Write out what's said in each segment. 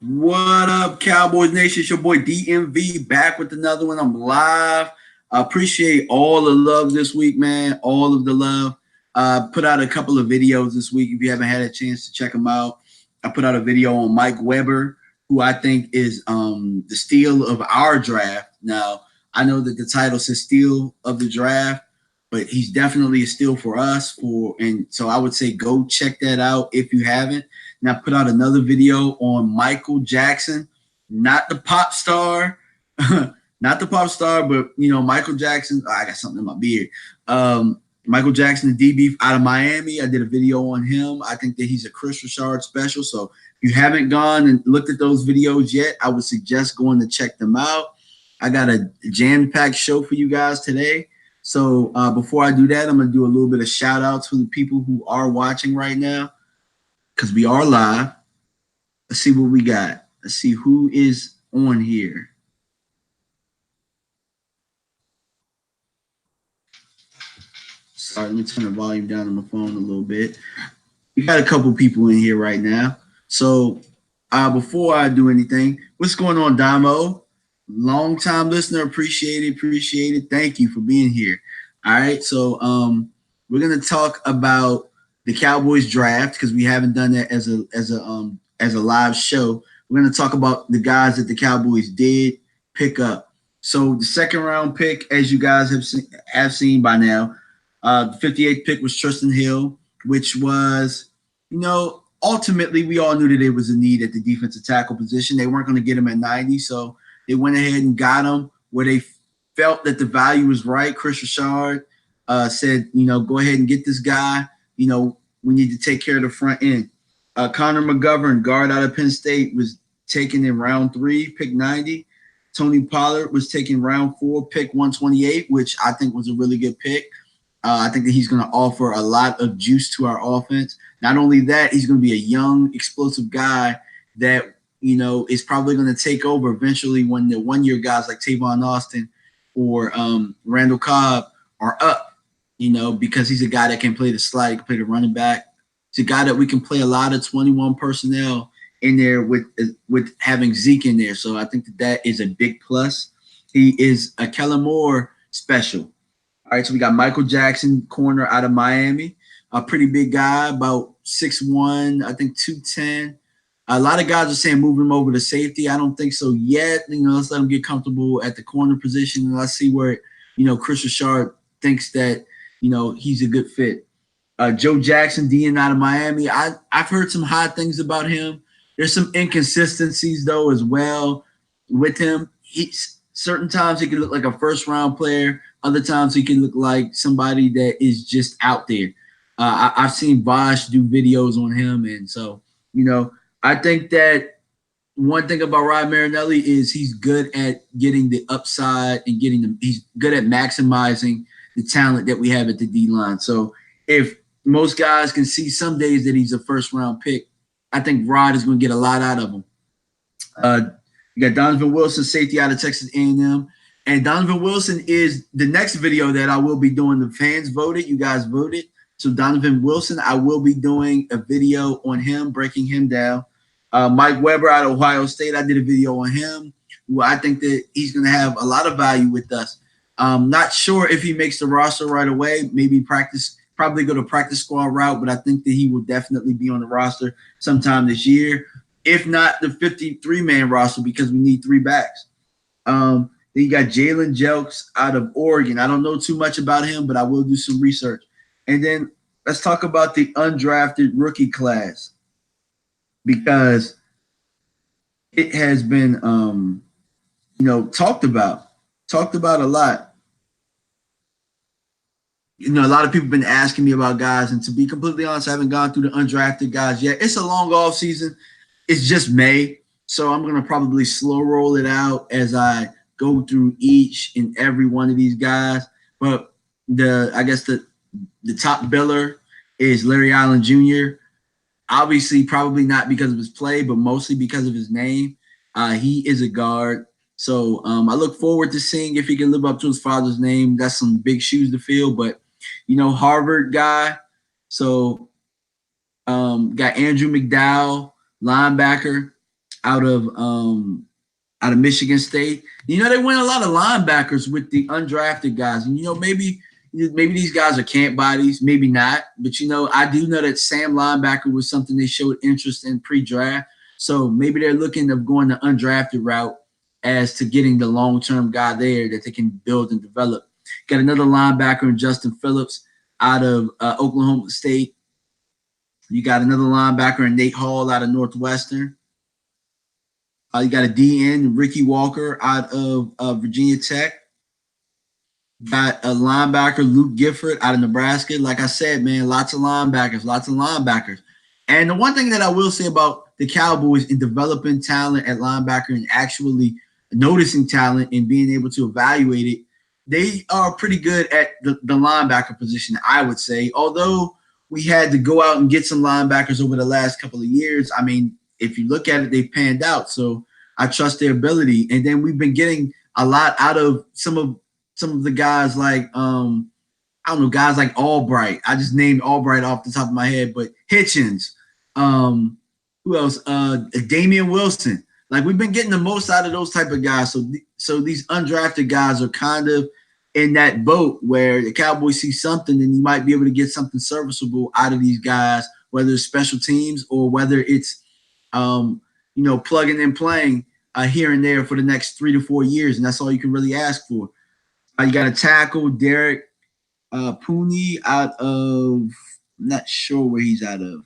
What up, Cowboys Nation? It's your boy DMV back with another one. I'm live. I appreciate all the love this week, man. All of the love. Put out a couple of videos this week. If you haven't had a chance to check them out, I put out a video on Mike Weber, who I think is the steal of our draft. Now, I know that the title says steal of the draft, but he's definitely a steal for us. And so I would say go check that out if you haven't. And I put out another video on Michael Jackson, not the pop star, not the pop star, but Michael Jackson. Oh, I got something in my beard. Michael Jackson, the DB out of Miami. I did a video on him. I think that he's a Chris Richard special. So if you haven't gone and looked at those videos yet, I would suggest going to check them out. I got a jam-packed show for you guys today. So before I do that, I'm going to do a little bit of shout outs for the people who are watching right now, because we are live. Let's see what we got. Let's see who is on here. Sorry, let me turn the volume down on my phone a little bit. We got a couple people in here right now. So before I do anything, what's going on, Damo? Long time listener, appreciate it. Thank you for being here. All right, so we're gonna talk about the Cowboys draft because we haven't done that as a live show. We're gonna talk about the guys that the Cowboys did pick up. So the second round pick, as you guys have seen by now, the 58th pick was Tristan Hill, which was, ultimately we all knew that it was a need at the defensive tackle position. They weren't going to get him at 90, so they went ahead and got him where they felt that the value was right. Chris Richard said, go ahead and get this guy. We need to take care of the front end. Connor McGovern, guard out of Penn State, was taken in round 3, pick 90. Tony Pollard was taken round 4, pick 128, which I think was a really good pick. I think that he's going to offer a lot of juice to our offense. Not only that, he's going to be a young, explosive guy that, is probably going to take over eventually when the one-year guys like Tavon Austin or Randall Cobb are up, because he's a guy that can play the slide, he can play the running back. He's a guy that we can play a lot of 21 personnel in there with having Zeke in there. So I think that is a big plus. He is a Kellen Moore special. All right, so we got Michael Jackson, corner out of Miami, a pretty big guy, about 6'1", I think 210. A lot of guys are saying move him over to safety. I don't think so yet. Let's let him get comfortable at the corner position, and let's see where, Chris Richard thinks that, he's a good fit. Joe Jackson, DN out of Miami. I've heard some high things about him. There's some inconsistencies, though, as well with him. Certain times he can look like a first-round player. Other times he can look like somebody that is just out there. I've seen Vosh do videos on him, and so, I think that one thing about Rod Marinelli is he's good at getting the upside and he's good at maximizing the talent that we have at the D-line. So if most guys can see some days that he's a first-round pick, I think Rod is going to get a lot out of him. You got Donovan Wilson, safety out of Texas A&M. And Donovan Wilson is the next video that I will be doing. The fans voted. You guys voted. So Donovan Wilson, I will be doing a video on him, breaking him down. Mike Weber out of Ohio State, I did a video on him. Well, I think that he's going to have a lot of value with us. Not sure if he makes the roster right away. Maybe probably go to practice squad route, but I think that he will definitely be on the roster sometime this year. If not the 53-man roster, because we need 3 backs. Then you got Jalen Jelks out of Oregon. I don't know too much about him, but I will do some research. And then let's talk about the undrafted rookie class, because it has been, talked about a lot. A lot of people have been asking me about guys, and to be completely honest, I haven't gone through the undrafted guys yet. It's a long off season. It's just May, so I'm going to probably slow roll it out as I go through each and every one of these guys. But I guess the top biller is Larry Allen Jr. Obviously, probably not because of his play, but mostly because of his name. He is a guard. So I look forward to seeing if he can live up to his father's name. That's some big shoes to fill, but, Harvard guy. So got Andrew McDowell, linebacker. out of Michigan State. You know, they went a lot of linebackers with the undrafted guys. And, you know, maybe these guys are camp bodies, maybe not. But, you know, I do know that Sam linebacker was something they showed interest in pre-draft. So maybe they're looking of going the undrafted route as to getting the long-term guy there that they can build and develop. Got another linebacker in Justin Phillips out of Oklahoma State. You got another linebacker in Nate Hall out of Northwestern. You got a DN, Ricky Walker out of Virginia Tech. Got a linebacker, Luke Gifford out of Nebraska. Like I said, man, lots of linebackers. And the one thing that I will say about the Cowboys in developing talent at linebacker and actually noticing talent and being able to evaluate it, they are pretty good at the linebacker position, I would say. Although we had to go out and get some linebackers over the last couple of years, I mean, if you look at it, they've panned out. So I trust their ability. And then we've been getting a lot out of some of the guys like I don't know, guys like Albright. I just named Albright off the top of my head, but Hitchens. Who else? Damian Wilson. Like, we've been getting the most out of those type of guys. So these undrafted guys are kind of in that boat where the Cowboys see something and you might be able to get something serviceable out of these guys, whether it's special teams or whether it's plugging and playing here and there for the next 3 to 4 years, and that's all you can really ask for. You got a tackle, Derek Pooney out of, I'm not sure where he's out of,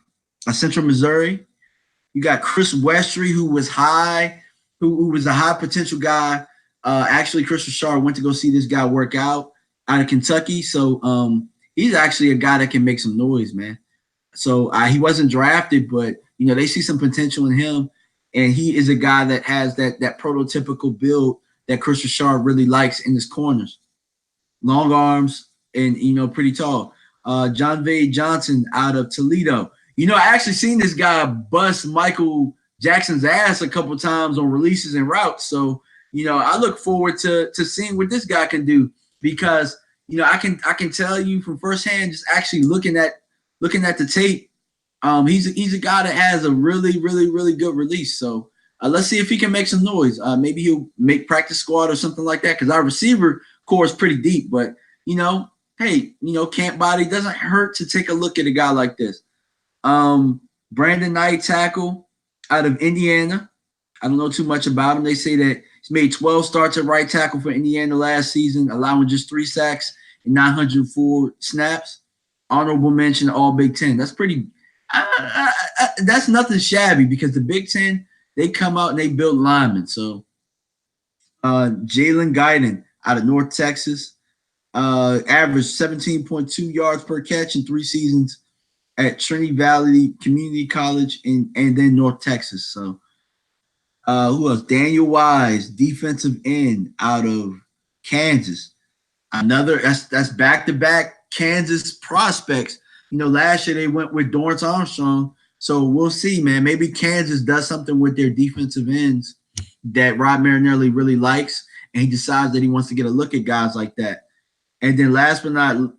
Central Missouri. You got Chris Westry, who was who was a high potential guy. Actually, Chris Richard went to go see this guy work out of Kentucky. So he's actually a guy that can make some noise, man. So he wasn't drafted, but, you know, they see some potential in him. And he is a guy that has that prototypical build that Chris Richard really likes in his corners. Long arms and, you know, pretty tall. John Vade Johnson out of Toledo. You know, I actually seen this guy bust Michael Jackson's ass a couple times on releases and routes. So, you know, I look forward to seeing what this guy can do because, you know, I can tell you from firsthand, just actually looking at the tape, he's a guy that has a really, really, really good release. So let's see if he can make some noise. Maybe he'll make practice squad or something like that because our receiver core is pretty deep. But, you know, hey, you know, camp body doesn't hurt to take a look at a guy like this. Brandon Knight, tackle out of Indiana. I don't know too much about him. They say that he's made 12 starts at right tackle for Indiana last season, allowing just 3 sacks and 904 snaps. Honorable mention, all Big Ten. That's pretty that's nothing shabby because the Big Ten, they come out and they build linemen. So Jalen Guyton out of North Texas, averaged 17.2 yards per catch in 3 seasons at Trinity Valley Community College and then North Texas. So who else? Daniel Wise, defensive end out of Kansas. That's back-to-back Kansas prospects. You know, last year they went with Dorrance Armstrong. So we'll see, man. Maybe Kansas does something with their defensive ends that Rod Marinelli really likes, and he decides that he wants to get a look at guys like that. And then last but not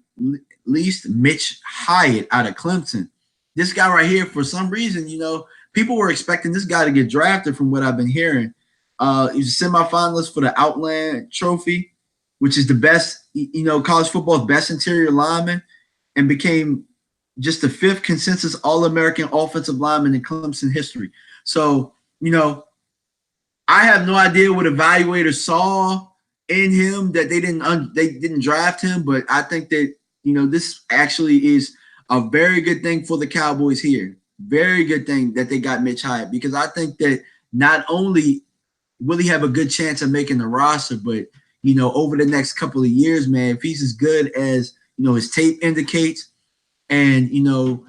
least, Mitch Hyatt out of Clemson. This guy right here, for some reason, you know, people were expecting this guy to get drafted from what I've been hearing. He's a semifinalist for the Outland Trophy, which is the best, you know, college football's best interior lineman, and became just the 5th consensus All-American offensive lineman in Clemson history. So, you know, I have no idea what evaluators saw in him that they didn't draft him, but I think that, you know, this actually is a very good thing for the Cowboys here. Very good thing that they got Mitch Hyatt, because I think that not only will he have a good chance of making the roster, but, you know, over the next couple of years, man, if he's as good as, you know, his tape indicates, and, you know,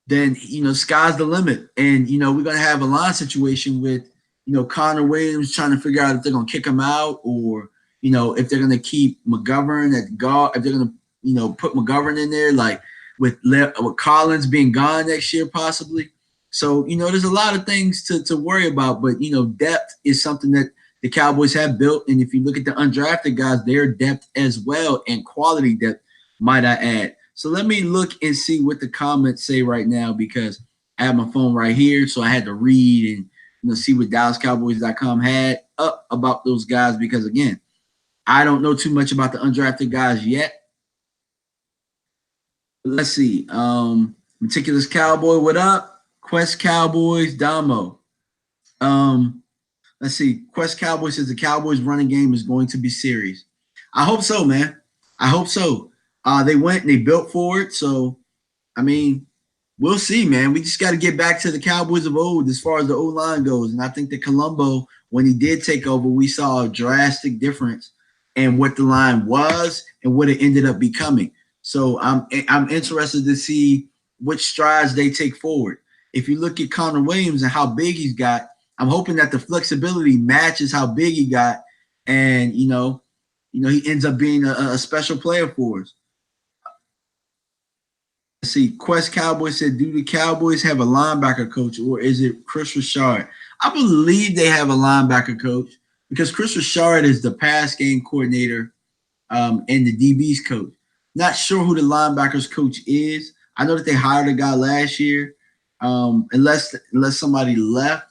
then, you know, sky's the limit. And, you know, we're going to have a line situation with, you know, Connor Williams trying to figure out if they're going to kick him out or, you know, if they're going to keep McGovern at guard, if they're going to, you know, put McGovern in there, like with Collins being gone next year possibly. So, you know, there's a lot of things to worry about. But, you know, depth is something that the Cowboys have built. And if you look at the undrafted guys, their depth as well, and quality depth, might I add. So let me look and see what the comments say right now, because I have my phone right here, so I had to read and see what DallasCowboys.com had up about those guys, because again, I don't know too much about the undrafted guys yet. But let's see. Meticulous Cowboy, what up? Quest Cowboys, Damo. Let's see. Quest Cowboy says the Cowboys running game is going to be serious. I hope so, man. I hope so. They went and they built for it. So, I mean, we'll see, man. We just got to get back to the Cowboys of old as far as the O-line goes. And I think that Colombo, when he did take over, we saw a drastic difference in what the line was and what it ended up becoming. So I'm interested to see which strides they take forward. If you look at Connor Williams and how big he's got, I'm hoping that the flexibility matches how big he got, and he ends up being a special player for us. Let's see, Quest Cowboy said, do the Cowboys have a linebacker coach, or is it Chris Richard? I believe they have a linebacker coach, because Chris Richard is the pass game coordinator and the DB's coach. Not sure who the linebackers coach is. I know that they hired a guy last year, unless somebody left,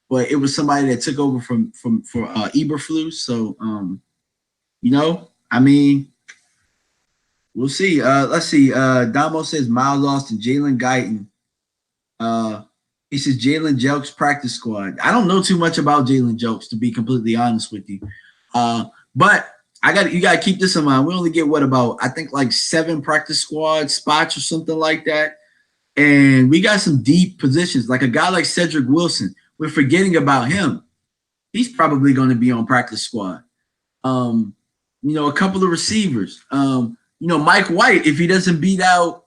but it was somebody that took over for Eberflus. So, I mean, we'll see. Let's see. Damo says Miles Austin, Jalen Guyton. He says Jalen Jelks practice squad. I don't know too much about Jalen Jelks, to be completely honest with you. But you got to keep this in mind. We only get I think like 7 practice squad spots or something like that. And we got some deep positions, like a guy like Cedric Wilson. We're forgetting about him. He's probably going to be on practice squad. A couple of receivers. Mike White, if he doesn't beat out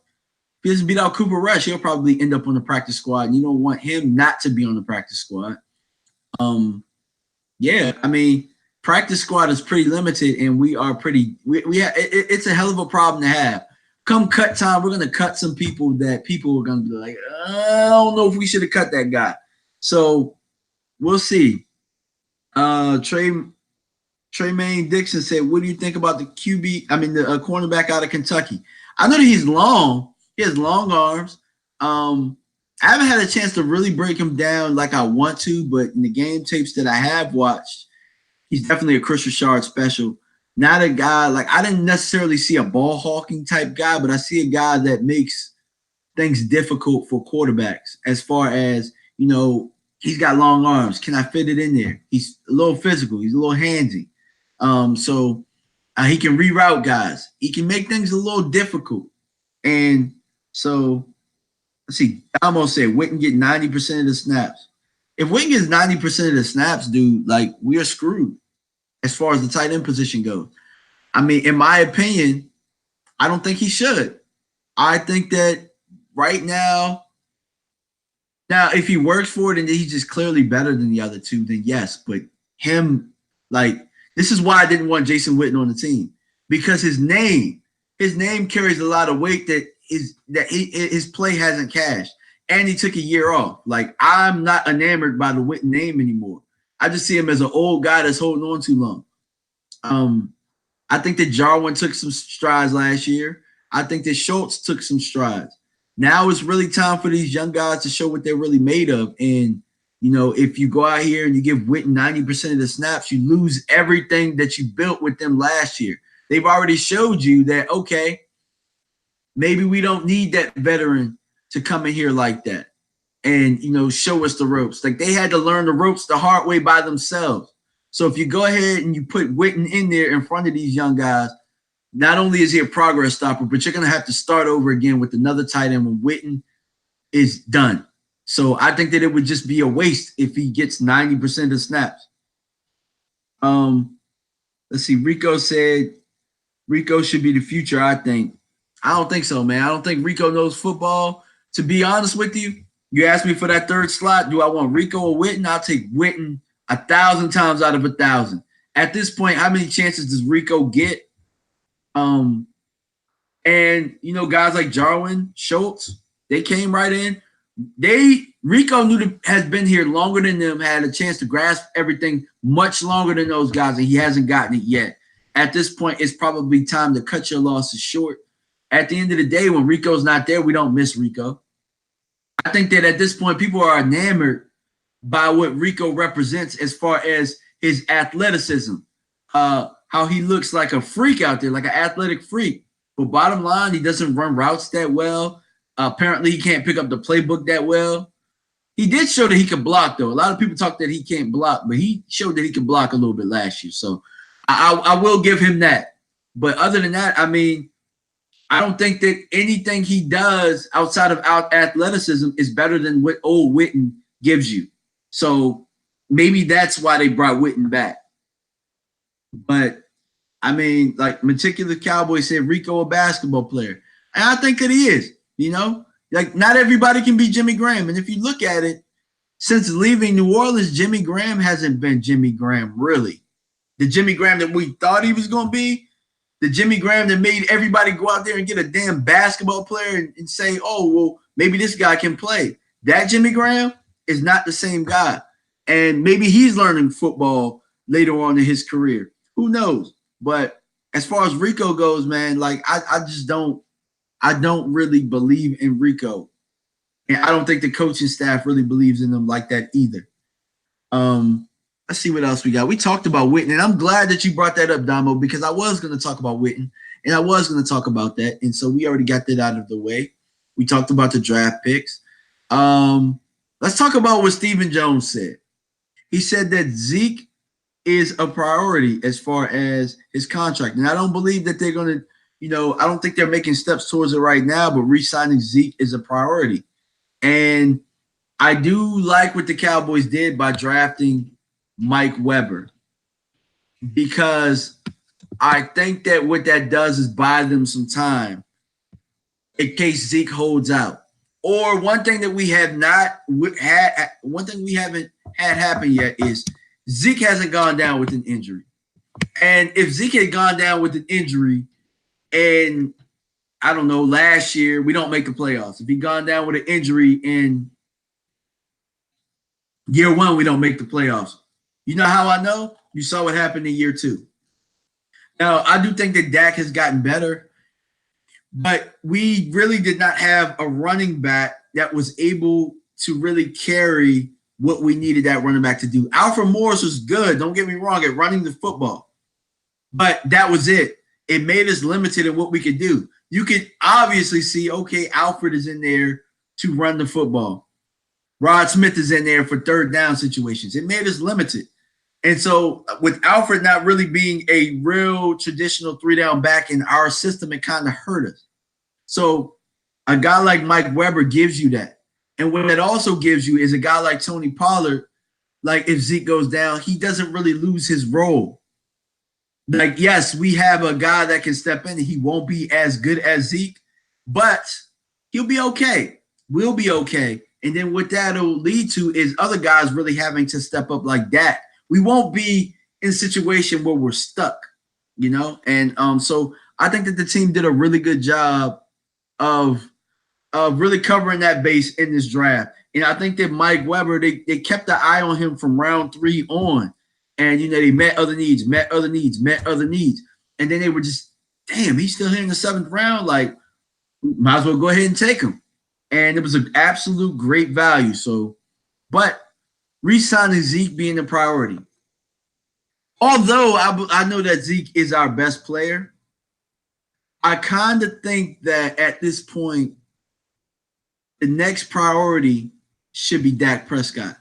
Cooper Rush, he'll probably end up on the practice squad. And you don't want him not to be on the practice squad. Practice squad is pretty limited, and we are it's a hell of a problem to have. Come cut time, we're going to cut some people that people are going to be like, I don't know if we should have cut that guy. So we'll see. Tremaine Dixon said, what do you think about the cornerback out of Kentucky? I know that he's long. He has long arms. I haven't had a chance to really break him down like I want to, but in the game tapes that I have watched, he's definitely a Chris Richard special. Not a guy I didn't necessarily see a ball hawking type guy, but I see a guy that makes things difficult for quarterbacks as far as, he's got long arms. Can I fit it in there? He's a little physical. He's a little handsy. So he can reroute guys. He can make things a little difficult. And so, let's see. Damo said Witten get 90% of the snaps. If Witten gets 90% of the snaps, dude, we are screwed as far as the tight end position goes. I mean, in my opinion, I don't think he should. I think that right now, if he works for it and he's just clearly better than the other two, then yes. But him, this is why I didn't want Jason Witten on the team, because his name carries a lot of weight that his play hasn't cashed, and he took a year off. I'm not enamored by the Witten name anymore. I just see him as an old guy that's holding on too long. I think that Jarwin took some strides last year. I think that Schultz took some strides. Now it's really time for these young guys to show what they're really made of. And, if you go out here and you give Witten 90% of the snaps, you lose everything that you built with them last year. They've already showed you that, okay, maybe we don't need that veteran to come in here like that and, show us the ropes. They had to learn the ropes the hard way by themselves. So if you go ahead and you put Witten in there in front of these young guys, not only is he a progress stopper, but you're going to have to start over again with another tight end when Witten is done. So I think that it would just be a waste if he gets 90% of the snaps. Let's see. Rico said Rico should be the future, I think. I don't think so, man. I don't think Rico knows football. To be honest with you, you asked me for that third slot. Do I want Rico or Witten? I'll take Witten 1,000 times out of 1,000. At this point, how many chances does Rico get? And guys like Jarwin, Schultz, they came right in. Rico has been here longer than them, had a chance to grasp everything much longer than those guys, and he hasn't gotten it yet. At this point, it's probably time to cut your losses short. At the end of the day, when Rico's not there, we don't miss Rico. I think that at this point, people are enamored by what Rico represents as far as his athleticism, how he looks like a freak out there, like an athletic freak. But bottom line, he doesn't run routes that well. Apparently, he can't pick up the playbook that well. He did show that he could block, though. A lot of people talk that he can't block, but he showed that he could block a little bit last year. So I will give him that. But other than that, I mean, I don't think that anything he does outside of athleticism is better than what old Witten gives you. So maybe that's why they brought Witten back. But I mean, like Meticulous Cowboy said, Rico a basketball player. And I think that he is, you know? Like not everybody can be Jimmy Graham. And if you look at it, since leaving New Orleans, Jimmy Graham hasn't been Jimmy Graham, really. The Jimmy Graham that we thought he was going to be, the Jimmy Graham that made everybody go out there and get a damn basketball player and say, oh, well, maybe this guy can play. That Jimmy Graham is not the same guy. And maybe he's learning football later on in his career. Who knows? But as far as Rico goes, man, like I don't really believe in Rico. And I don't think the coaching staff really believes in him like that either. Let's see what else we got. We talked about Witten, and I'm glad that you brought that up, Damo, because I was going to talk about Witten, and I was going to talk about that. And so we already got that out of the way. We talked about the draft picks. Let's talk about what Stephen Jones said. He said that Zeke is a priority as far as his contract. And I don't believe that they're going to, I don't think they're making steps towards it right now, but re-signing Zeke is a priority. And I do like what the Cowboys did by drafting Mike Weber, because I think that what that does is buy them some time in case Zeke holds out. Or one thing that we haven't had happen yet is Zeke hasn't gone down with an injury. And if Zeke had gone down with an injury and I don't know, last year we don't make the playoffs. If he gone down with an injury in year one, we don't make the playoffs. You know how I know? You saw what happened in year two. Now, I do think that Dak has gotten better, but we really did not have a running back that was able to really carry what we needed that running back to do. Alfred Morris was good, don't get me wrong, at running the football. But that was it. It made us limited in what we could do. You could obviously see, okay, Alfred is in there to run the football. Rod Smith is in there for third down situations. It made us limited. And so with Alfred not really being a real traditional three-down back in our system, it kind of hurt us. So a guy like Mike Weber gives you that. And what it also gives you is a guy like Tony Pollard, like if Zeke goes down, he doesn't really lose his role. Like, yes, we have a guy that can step in and he won't be as good as Zeke, but he'll be okay. We'll be okay. And then what that'll lead to is other guys really having to step up like that. We won't be in a situation where we're stuck, And so I think that the team did a really good job of really covering that base in this draft. And I think that Mike Weber, they kept the eye on him from round 3 on. And, they met other needs. And then they were just, damn, he's still here in the 7th round. Like, might as well go ahead and take him. And it was an absolute great value. So, but re-signing Zeke being the priority. Although I know that Zeke is our best player, I kind of think that at this point, the next priority should be Dak Prescott.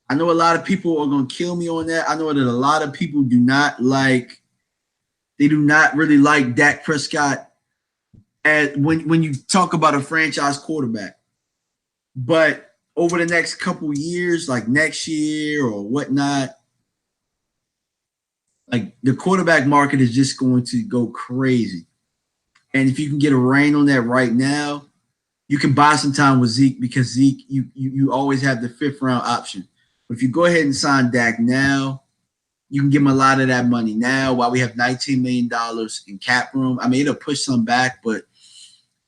I know a lot of people are going to kill me on that. I know that a lot of people do not really like Dak Prescott when you talk about a franchise quarterback. But over the next couple years, like next year or whatnot, like the quarterback market is just going to go crazy. And if you can get a rein on that right now, you can buy some time with Zeke, because Zeke, you always have the 5th round option. But if you go ahead and sign Dak now, you can give him a lot of that money now while we have $19 million in cap room. I mean, it'll push some back, but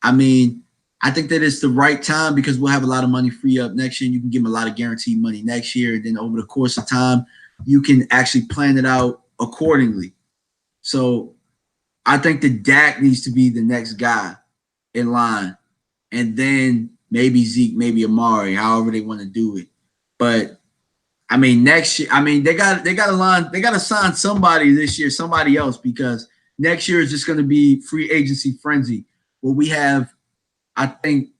I mean, I think that it's the right time because we'll have a lot of money free up next year. And you can give him a lot of guaranteed money next year. And then over the course of time, you can actually plan it out accordingly. So I think that Dak needs to be the next guy in line. And then maybe Zeke, maybe Amari, however they want to do it. But I mean, next year, I mean, they got to sign somebody this year, somebody else, because next year is just going to be free agency frenzy. Where we have, I think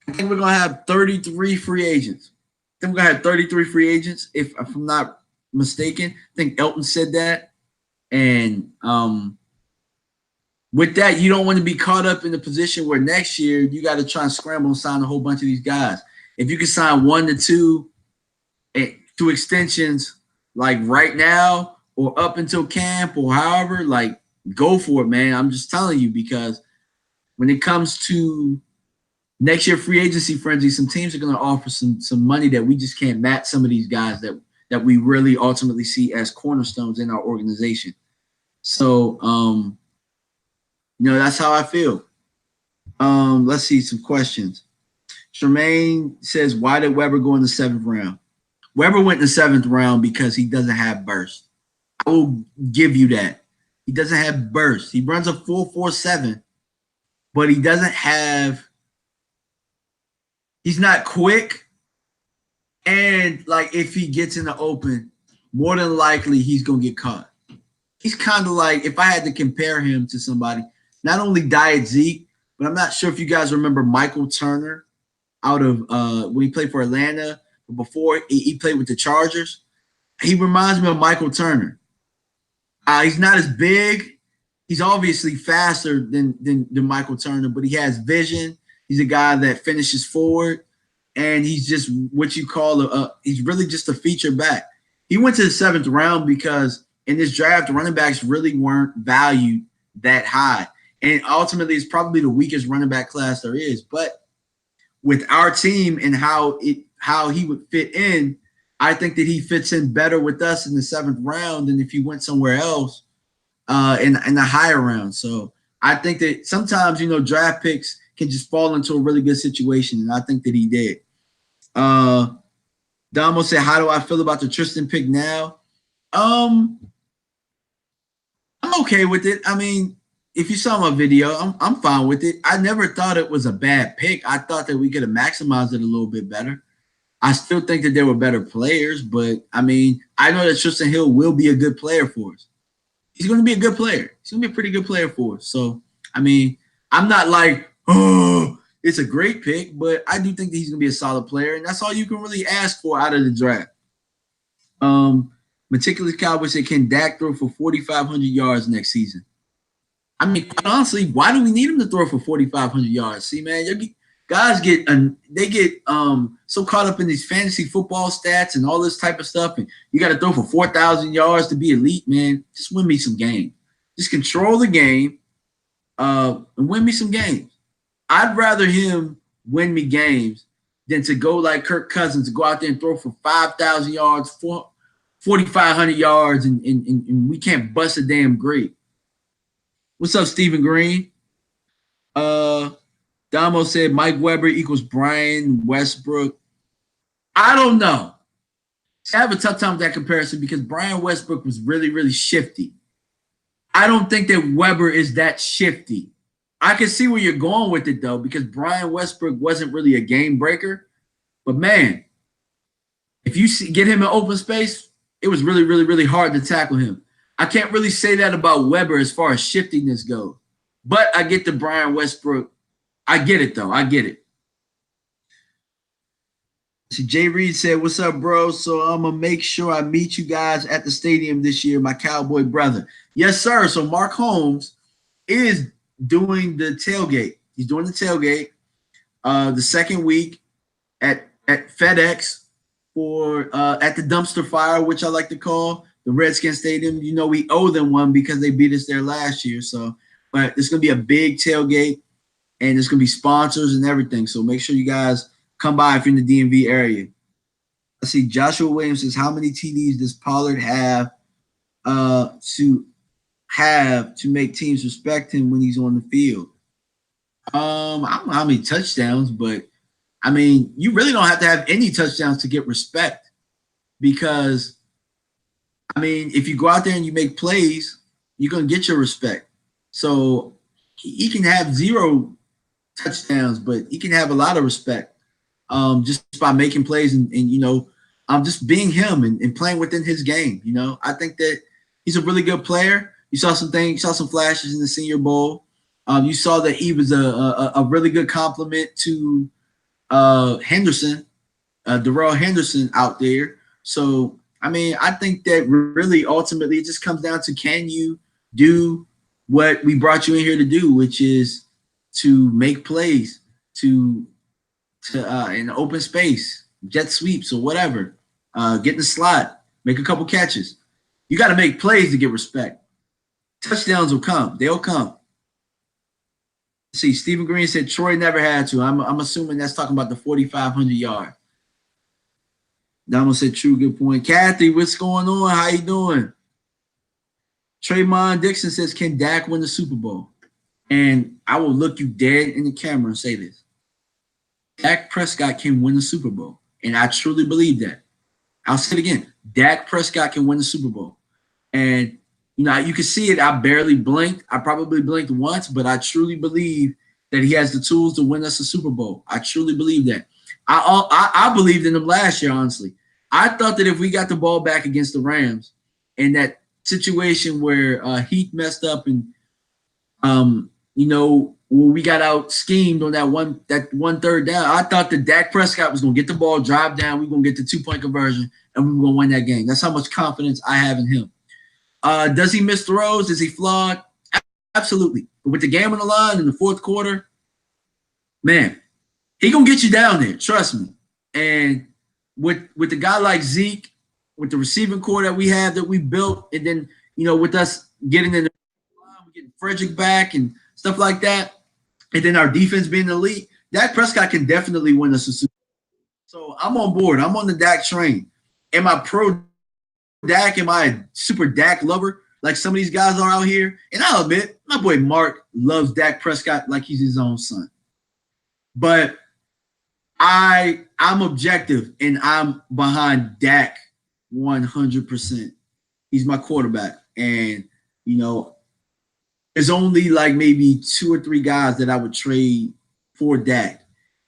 we're going to have 33 free agents. I think we're going to have 33 free agents, if I'm not mistaken. I think Elton said that. And with that, you don't want to be caught up in the position where next year you got to try and scramble and sign a whole bunch of these guys. If you can sign 1 to 2 extensions, like right now or up until camp or however, like go for it, man. I'm just telling you, because when it comes to next year free agency frenzy, some teams are going to offer some money that we just can't match some of these guys that we really ultimately see as cornerstones in our organization. So, that's how I feel. Let's see some questions. Tremaine says, why did Weber go in the 7th round? Weber went in the 7th round because he doesn't have burst. I will give you that. He doesn't have burst. He runs a 4.47, but he doesn't have – he's not quick. And, like, if he gets in the open, more than likely he's going to get caught. He's kind of like, if I had to compare him to somebody, not only Diet Zeke, but I'm not sure if you guys remember Michael Turner out of when he played for Atlanta, but before he played with the Chargers. He reminds me of Michael Turner. He's not as big. He's obviously faster than Michael Turner, but he has vision. He's a guy that finishes forward, and he's just what you call he's really just a feature back. He went to the 7th round because in this draft, running backs really weren't valued that high. And ultimately, it's probably the weakest running back class there is. But with our team and how he would fit in, I think that he fits in better with us in the 7th round than if he went somewhere else in the higher round. So I think that sometimes, draft picks can just fall into a really good situation, and I think that he did. Damo said, how do I feel about the Tristan pick now? I'm okay with it. I mean, if you saw my video, I'm fine with it. I never thought it was a bad pick. I thought that we could have maximized it a little bit better. I still think that there were better players, but, I mean, I know that Tristan Hill will be a good player for us. He's going to be a good player. He's going to be a pretty good player for us. So, I mean, I'm not like, oh, it's a great pick, but I do think that he's going to be a solid player, and that's all you can really ask for out of the draft. Meticulous Cowboys said, can Dak throw for 4,500 yards next season? I mean, honestly, why do we need him to throw for 4,500 yards? See, man, guys get so caught up in these fantasy football stats and all this type of stuff, and you got to throw for 4,000 yards to be elite, man. Just win me some games. Just control the game and win me some games. I'd rather him win me games than to go like Kirk Cousins, to go out there and throw for 5,000 yards, 4,500 yards, and we can't bust a damn grade. What's up, Stephen Green? Damo said Mike Weber equals Brian Westbrook. I don't know. I have a tough time with that comparison because Brian Westbrook was really, really shifty. I don't think that Weber is that shifty. I can see where you're going with it, though, because Brian Westbrook wasn't really a game breaker. But, man, if you get him in open space, it was really, really, really hard to tackle him. I can't really say that about Weber as far as shiftiness goes. But I get the Brian Westbrook. I get it, though. I get it. So Jay Reed said, what's up, bro? So I'm going to make sure I meet you guys at the stadium this year, my Cowboy brother. Yes, sir. So Mark Holmes is doing the tailgate. He's doing the tailgate the second week at FedEx for at the dumpster fire, which I like to call the Redskins Stadium. We owe them one because they beat us there last year. So, but it's going to be a big tailgate, and there's going to be sponsors and everything. So make sure you guys come by if you're in the DMV area. Let's see. Joshua Williams says, how many TDs does Pollard have to make teams respect him when he's on the field? I don't know how many touchdowns, but I mean, you really don't have to have any touchdowns to get respect, because I mean, if you go out there and you make plays, you're going to get your respect. So he can have 0 touchdowns, but he can have a lot of respect just by making plays and just being him and playing within his game. You know, I think that he's a really good player. You saw some things, you saw some flashes in the Senior Bowl. You saw that he was a really good compliment to Henderson, Darrell Henderson out there. So, I mean, I think that really ultimately it just comes down to, can you do what we brought you in here to do, which is to make plays, to in open space, jet sweeps or whatever, get in the slot, make a couple catches. You got to make plays to get respect. Touchdowns will come. They'll come. Let's see, Stephen Green said Troy never had to. I'm assuming that's talking about the 4,500 yard. Donald said true, good point. Kathy, what's going on? How you doing? Trayvon Dixon says, can Dak win the Super Bowl? And I will look you dead in the camera and say this. Dak Prescott can win the Super Bowl. And I truly believe that. I'll say it again. Dak Prescott can win the Super Bowl. And, you know, you can see it. I barely blinked. I probably blinked once, but I truly believe that he has the tools to win us a Super Bowl. I truly believe that. I believed in him last year, honestly. I thought that if we got the ball back against the Rams in that situation where Heath messed up and, you know, when we got out schemed on that one third down, I thought that Dak Prescott was going to get the ball, drive down, we were going to get the 2-point conversion, and we were going to win that game. That's how much confidence I have in him. Does he miss throws? Is he flawed? Absolutely. But with the game on the line in the fourth quarter, man, he going to get you down there. Trust me. And with a guy like Zeke, with the receiving core that we have that we built, and then, you know, with us getting in the line, we're getting Frederick back and stuff like that, and then our defense being elite, Dak Prescott can definitely win us a Super Bowl. So I'm on board. I'm on the Dak train. Am I pro Dak? Am I a super Dak lover like some of these guys are out here? And I'll admit, my boy Mark loves Dak Prescott like he's his own son. But I'm objective, and I'm behind Dak 100%. He's my quarterback. And, you know, there's only like maybe 2 or 3 guys that I would trade for Dak.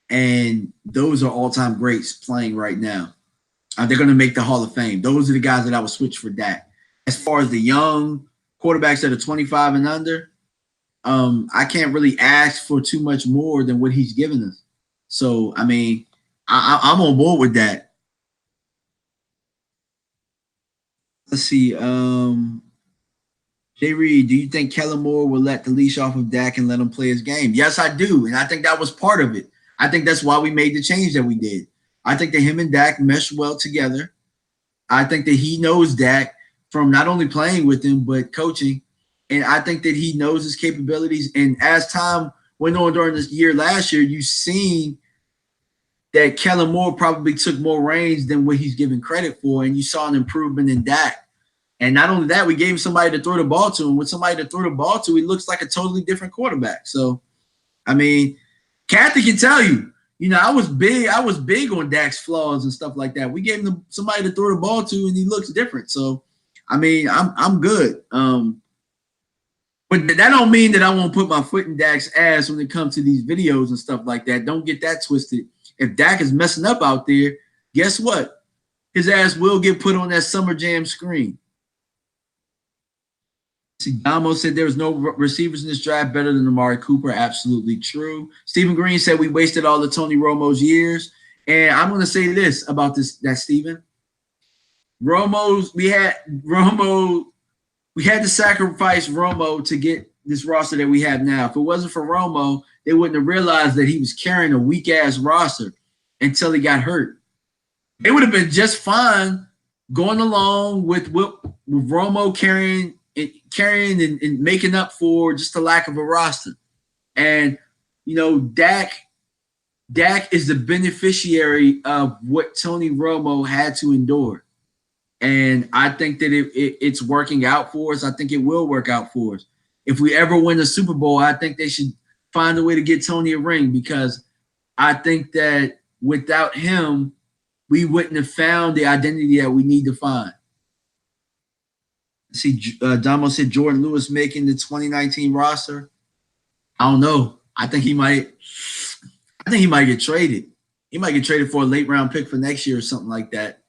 And those are all-time greats playing right now. They're going to make the Hall of Fame. Those are the guys that I would switch for Dak. As far as the young quarterbacks that are 25 and under, I can't really ask for too much more than what he's given us. So, I mean, I'm on board with that. Let's see. Jay Reed, do you think Kellen Moore will let the leash off of Dak and let him play his game? Yes, I do. And I think that was part of it. I think that's why we made the change that we did. I think that him and Dak mesh well together. I think that he knows Dak from not only playing with him, but coaching. And I think that he knows his capabilities. And as time went on during this year last year, you've seen that Kellen Moore probably took more reins than what he's given credit for. And you saw an improvement in Dak. And not only that, we gave him somebody to throw the ball to. And with somebody to throw the ball to, he looks like a totally different quarterback. So, I mean, Kathy can tell you, you know, I was big on Dak's flaws and stuff like that. We gave him somebody to throw the ball to, and he looks different. So, I mean, I'm good. But that don't mean that I won't put my foot in Dak's ass when it comes to these videos and stuff like that. Don't get that twisted. If Dak is messing up out there, guess what? His ass will get put on that Summer Jam screen. See, Damo said there was no receivers in this draft better than Amari Cooper. Absolutely true. Stephen Green said we wasted all of Tony Romo's years. And I'm going to say this about that Stephen. We had to sacrifice Romo to get this roster that we have now. If it wasn't for Romo, they wouldn't have realized that he was carrying a weak-ass roster until he got hurt. It would have been just fine going along with Romo carrying and making up for just the lack of a roster. And, you know, Dak is the beneficiary of what Tony Romo had to endure. And I think that it's working out for us. I think it will work out for us. If we ever win a Super Bowl, I think they should find a way to get Tony a ring, because I think that without him, we wouldn't have found the identity that we need to find. See, Damo said Jordan Lewis making the 2019 roster. I don't know. I think he might get traded. He might get traded for a late round pick for next year or something like that.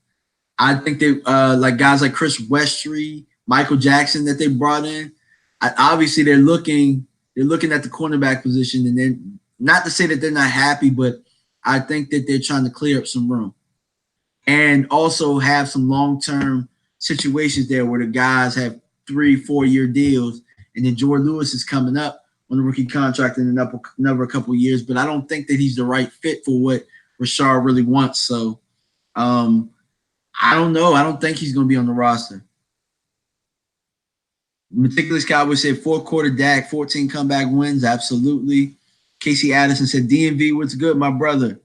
I think they like guys like Chris Westry, Michael Jackson that they brought in. Obviously, they're looking at the cornerback position, and then not to say that they're not happy, but I think that they're trying to clear up some room and also have some long-term situations there where the guys have 3-4 year deals, and then Jordan Lewis is coming up on a rookie contract in another couple of years. But I don't think that he's the right fit for what Rashard really wants. So I don't know. I don't think he's going to be on the roster. Meticulous Cowboys said fourth quarter Dak, 14 comeback wins. Absolutely. Casey Addison said DMV, what's good, my brother?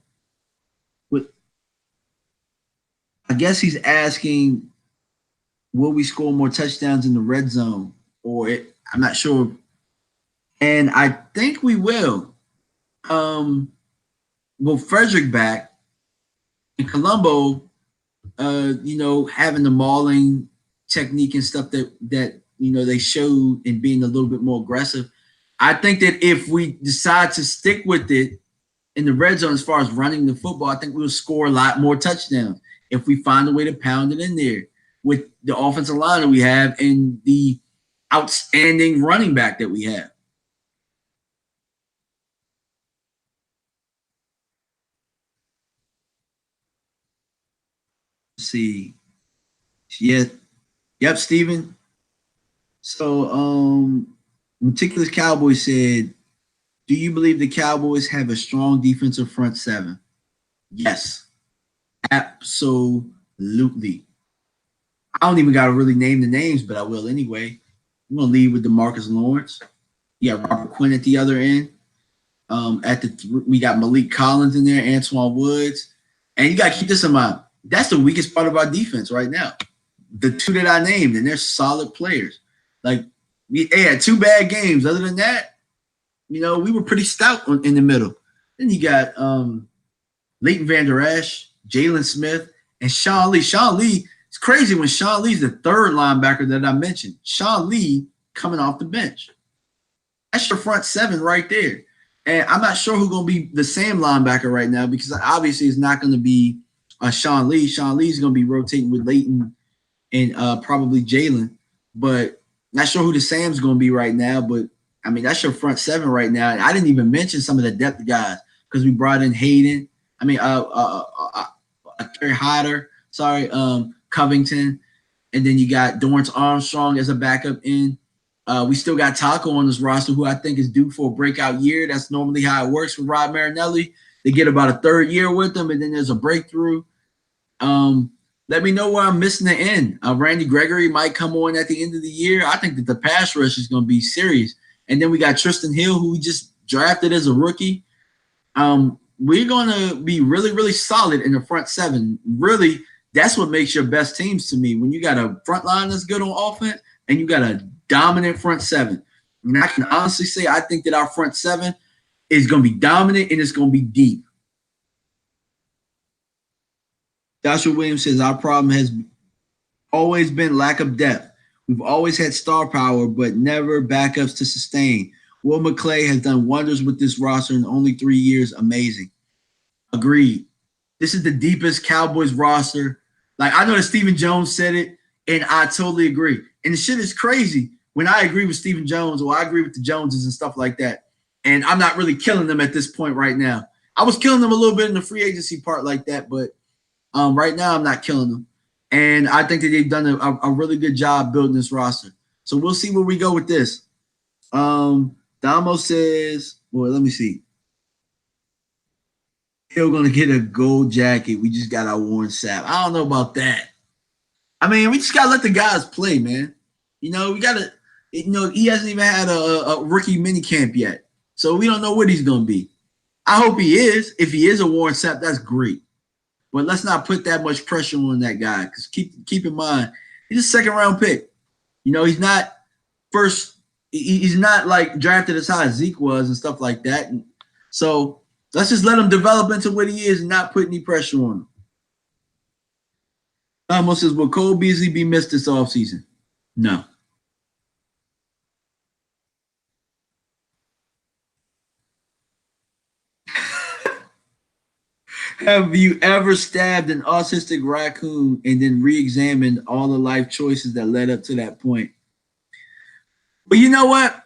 But I guess he's asking, will we score more touchdowns in the red zone? I'm not sure. And I think we will. Well, Frederick back and Colombo, having the mauling technique and stuff that they showed in being a little bit more aggressive. I think that if we decide to stick with it in the red zone as far as running the football, I think we'll score a lot more touchdowns if we find a way to pound it in there with the offensive line that we have and the outstanding running back that we have. Let's see. Yeah. Yep, Steven. So Meticulous Cowboy said, do you believe the Cowboys have a strong defensive front seven? Yes. Absolutely. I don't even got to really name the names, but I will anyway. I'm going to lead with DeMarcus Lawrence. You got Robert Quinn at the other end. We got Malik Collins in there, Antoine Woods. And you got to keep this in mind. That's the weakest part of our defense right now. The two that I named, and they're solid players. Like, we had 2 bad games. Other than that, we were pretty stout in the middle. Then you got Leighton Vander Esch, Jalen Smith, and Sean Lee. Sean Lee, it's crazy when Sean Lee's the third linebacker that I mentioned. Sean Lee coming off the bench. That's your front seven right there. And I'm not sure who's going to be the same linebacker right now because obviously it's not going to be Sean Lee. Sean Lee's going to be rotating with Leighton and probably Jalen. But not sure who the Sam's going to be right now. But, I mean, that's your front seven right now. And I didn't even mention some of the depth guys because we brought in Hayden. I mean, Kerry Hyder. Sorry, Covington. And then you got Dorrance Armstrong as a backup in. We still got Taco on this roster, who I think is due for a breakout year. That's normally how it works with Rod Marinelli. They get about a third year with them, and then there's a breakthrough. Let me know where I'm missing the end. Randy Gregory might come on at the end of the year. I think that the pass rush is going to be serious. And then we got Tristan Hill, who we just drafted as a rookie. We're going to be really, really solid in the front seven. Really, that's what makes your best teams to me. When you got a front line that's good on offense and you got a dominant front seven. And I can honestly say I think that our front seven is going to be dominant and it's going to be deep. Joshua Williams says our problem has always been lack of depth. We've always had star power, but never backups to sustain. Will McClay has done wonders with this roster in only 3 years. Amazing. Agreed. This is the deepest Cowboys roster. Like, I know that Stephen Jones said it, and I totally agree. And the shit is crazy when I agree with Stephen Jones or I agree with the Joneses and stuff like that. And I'm not really killing them at this point right now. I was killing them a little bit in the free agency part like that, but right now I'm not killing them. And I think that they've done a really good job building this roster. So we'll see where we go with this. Damo says, well, let me see. Hill going to get a gold jacket. We just got our Warren Sapp. I don't know about that. I mean, we just got to let the guys play, man. We got to, he hasn't even had a rookie mini camp yet. So we don't know what he's going to be. I hope he is. If he is a Warren Sapp, that's great. But let's not put that much pressure on that guy because keep in mind, he's a second-round pick. He's not first. He's not like drafted as high as Zeke was and stuff like that. And so let's just let him develop into what he is and not put any pressure on him. Almost says, will Cole Beasley be missed this offseason? No. Have you ever stabbed an autistic raccoon and then re-examined all the life choices that led up to that point? But you know what?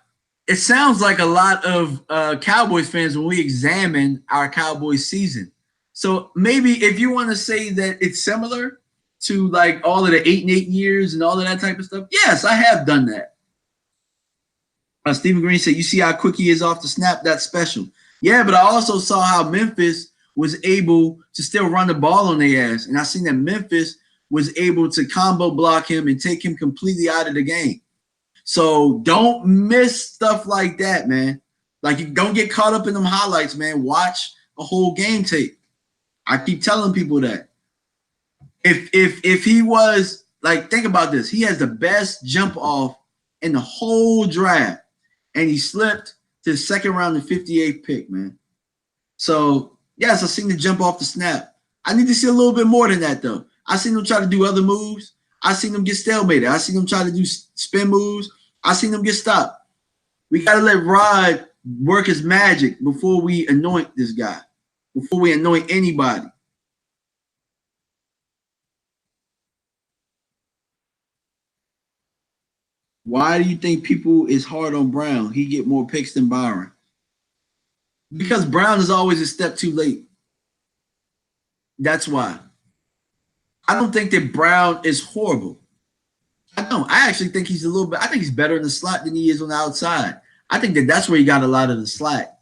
It sounds like a lot of Cowboys fans when we examine our Cowboys season. So maybe if you want to say that it's similar to like all of the 8 and 8 years and all of that type of stuff, yes, I have done that. Stephen Green said, "You see how quick he is off the snap? That's special." Yeah, but I also saw how Memphis was able to still run the ball on their ass, and I seen that Memphis was able to combo block him and take him completely out of the game. So don't miss stuff like that, man. Like, you don't get caught up in them highlights, man. Watch a whole game tape. I keep telling people that. If he was like, think about this. He has the best jump off in the whole draft, and he slipped to the second round, the 58th pick, man. So yes, I seen the jump off the snap. I need to see a little bit more than that, though. I seen him try to do other moves. I seen him get stalemated. I seen him try to do spin moves. I seen him get stopped. We got to let Rod work his magic before we anoint this guy, before we anoint anybody. Why do you think people is hard on Brown? He get more picks than Byron. Because Brown is always a step too late. That's why. I don't think that Brown is horrible. I don't. I actually think he's a little bit. I think he's better in the slot than he is on the outside. I think that that's where he got a lot of the slack.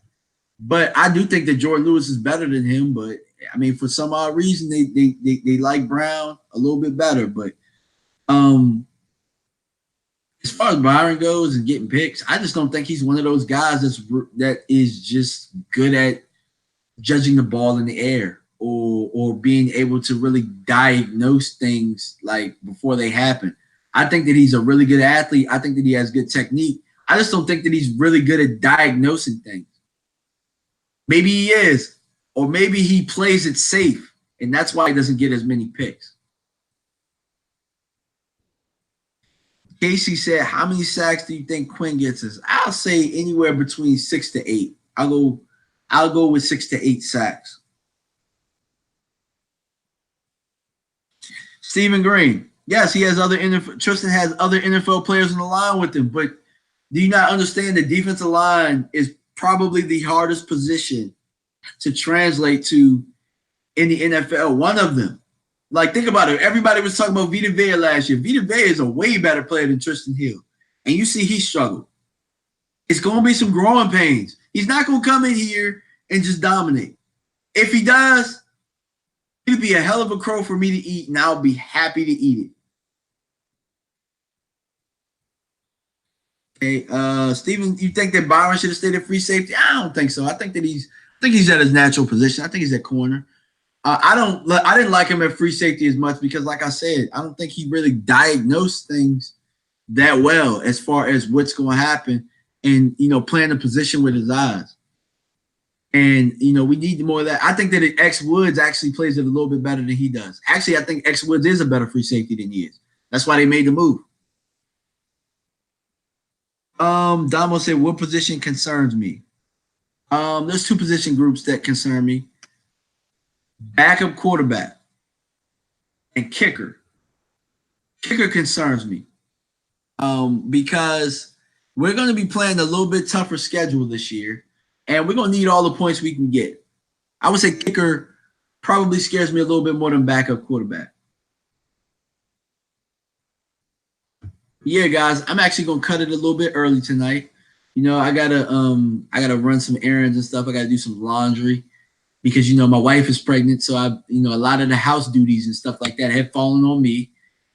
But I do think that Jordan Lewis is better than him. But I mean, for some odd reason, they like Brown a little bit better. But as far as Byron goes and getting picks, I just don't think he's one of those guys that is just good at judging the ball in the air or being able to really diagnose things like before they happen. I think that he's a really good athlete. I think that he has good technique. I just don't think that he's really good at diagnosing things. Maybe he is, or maybe he plays it safe, and that's why he doesn't get as many picks. Casey said, "How many sacks do you think Quinn gets us?" I'll say anywhere between 6 to 8. I'll go with 6 to 8 sacks. Stephen Green. Yes, he has other NFL. Tristan has other NFL players on the line with him, but do you not understand the defensive line is probably the hardest position to translate to in the NFL? One of them. Like, think about it. Everybody was talking about Vita Vea last year. Vita Vea is a way better player than Tristan Hill. And you see he struggled. It's going to be some growing pains. He's not going to come in here and just dominate. If he does, it'd be a hell of a crow for me to eat, and I'll be happy to eat it. Okay, Steven, you think that Byron should have stayed at free safety? I don't think so. I think he's at his natural position. I think he's at corner. I didn't like him at free safety as much because, like I said, I don't think he really diagnosed things that well as far as what's going to happen and, playing the position with his eyes. And, we need more of that. I think that X Woods actually plays it a little bit better than he does. Actually, I think X Woods is a better free safety than he is. That's why they made the move. Damo said, what position concerns me? There's two position groups that concern me. Backup quarterback and kicker. Kicker concerns me because we're going to be playing a little bit tougher schedule this year, and we're going to need all the points we can get. I would say kicker probably scares me a little bit more than backup quarterback. Yeah, guys, I'm actually going to cut it a little bit early tonight. I gotta run some errands and stuff. I gotta do some laundry. Because, my wife is pregnant, so a lot of the house duties and stuff like that have fallen on me.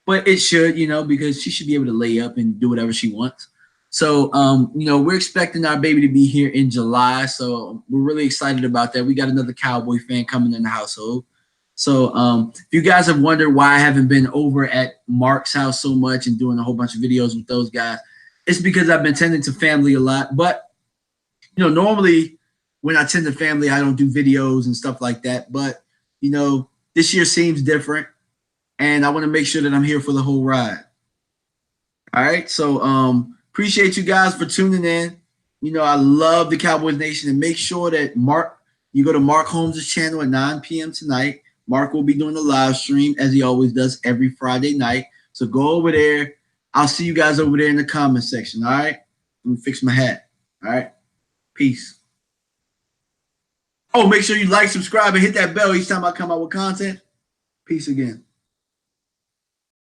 But it should, because she should be able to lay up and do whatever she wants. So, we're expecting our baby to be here in July. So we're really excited about that. We got another Cowboy fan coming in the household. So if you guys have wondered why I haven't been over at Mark's house so much and doing a whole bunch of videos with those guys, it's because I've been tending to family a lot. But, normally – when I tend to family, I don't do videos and stuff like that. But, this year seems different. And I want to make sure that I'm here for the whole ride. All right. So appreciate you guys for tuning in. I love the Cowboys Nation. And make sure that Mark You go to Mark Holmes' channel at 9 p.m. tonight. Mark will be doing a live stream as he always does every Friday night. So go over there. I'll see you guys over there in the comment section. All right. Let me fix my hat. All right. Peace. Oh, make sure you like, subscribe, and hit that bell each time I come out with content. Peace again.